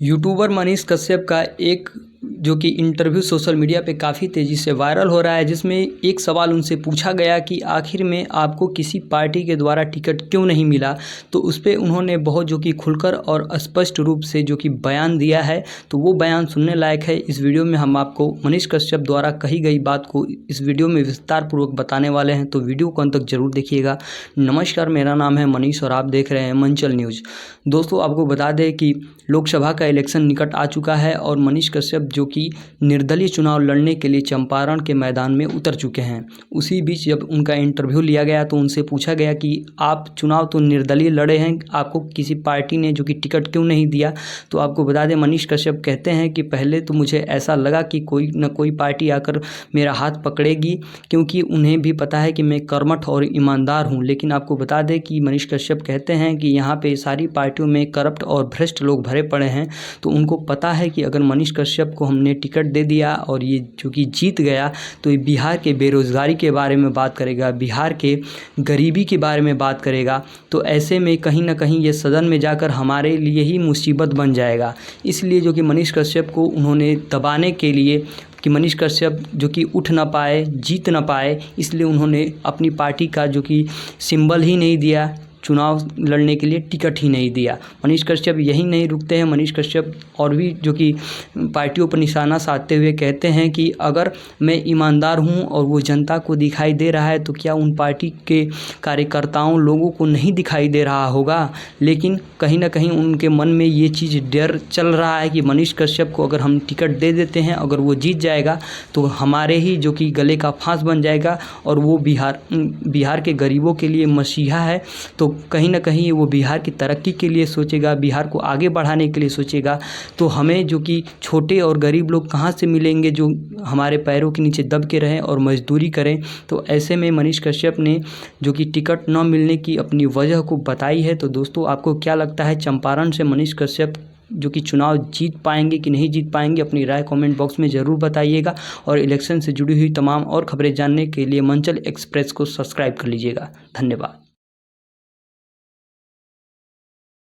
YouTuber Manish Kashyap का एक जो कि इंटरव्यू सोशल मीडिया पे काफ़ी तेज़ी से वायरल हो रहा है, जिसमें एक सवाल उनसे पूछा गया कि आखिर में आपको किसी पार्टी के द्वारा टिकट क्यों नहीं मिला। तो उस पे उन्होंने बहुत जो कि खुलकर और स्पष्ट रूप से जो कि बयान दिया है, तो वो बयान सुनने लायक है। इस वीडियो में हम आपको मनीष कश्यप द्वारा कही गई बात को इस वीडियो में विस्तार पूर्वक बताने वाले हैं, तो वीडियो को अंत तक जरूर देखिएगा। नमस्कार, मेरा नाम है मनीष और आप देख रहे हैं मंचल न्यूज़। दोस्तों, आपको बता दें कि लोकसभा का इलेक्शन निकट आ चुका है और मनीष कश्यप जो कि निर्दलीय चुनाव लड़ने के लिए चंपारण के मैदान में उतर चुके हैं। उसी बीच जब उनका इंटरव्यू लिया गया तो उनसे पूछा गया कि आप चुनाव तो निर्दलीय लड़े हैं, आपको किसी पार्टी ने जो कि टिकट क्यों नहीं दिया। तो आपको बता दें, मनीष कश्यप कहते हैं कि पहले तो मुझे ऐसा लगा कि कोई न कोई पार्टी आकर मेरा हाथ पकड़ेगी, क्योंकि उन्हें भी पता है कि मैं कर्मठ और ईमानदार हूं। लेकिन आपको बता दें कि मनीष कश्यप कहते हैं कि यहाँ पे सारी पार्टियों में करप्ट और भ्रष्ट लोग भरे पड़े हैं। तो उनको पता है कि अगर मनीष कश्यप को हमने टिकट दे दिया और ये जो कि जीत गया, तो ये बिहार के बेरोज़गारी के बारे में बात करेगा, बिहार के गरीबी के बारे में बात करेगा। तो ऐसे में कहीं ना कहीं ये सदन में जाकर हमारे लिए ही मुसीबत बन जाएगा। इसलिए जो कि मनीष कश्यप को उन्होंने दबाने के लिए कि मनीष कश्यप जो कि उठ ना पाए, जीत ना पाए, इसलिए उन्होंने अपनी पार्टी का जो कि सिंबल ही नहीं दिया, चुनाव लड़ने के लिए टिकट ही नहीं दिया। मनीष कश्यप यही नहीं रुकते हैं। मनीष कश्यप और भी जो कि पार्टियों पर निशाना साधते हुए कहते हैं कि अगर मैं ईमानदार हूं और वो जनता को दिखाई दे रहा है, तो क्या उन पार्टी के कार्यकर्ताओं लोगों को नहीं दिखाई दे रहा होगा। लेकिन कहीं ना कहीं उनके मन में ये चीज़ डर चल रहा है कि मनीष कश्यप को अगर हम टिकट दे देते हैं, अगर वो जीत जाएगा तो हमारे ही जो कि गले का फांस बन जाएगा और वो बिहार के गरीबों के लिए मसीहा है। तो कहीं ना कहीं वो बिहार की तरक्की के लिए सोचेगा, बिहार को आगे बढ़ाने के लिए सोचेगा। तो हमें जो कि छोटे और गरीब लोग कहाँ से मिलेंगे जो हमारे पैरों के नीचे दब के रहें और मजदूरी करें। तो ऐसे में मनीष कश्यप ने जो कि टिकट न मिलने की अपनी वजह को बताई है। तो दोस्तों, आपको क्या लगता है, चंपारण से मनीष कश्यप जो कि चुनाव जीत पाएंगे कि नहीं जीत पाएंगे? अपनी राय कमेंट बॉक्स में ज़रूर बताइएगा और इलेक्शन से जुड़ी हुई तमाम और खबरें जानने के लिए मंचल एक्सप्रेस को सब्सक्राइब कर लीजिएगा। धन्यवाद।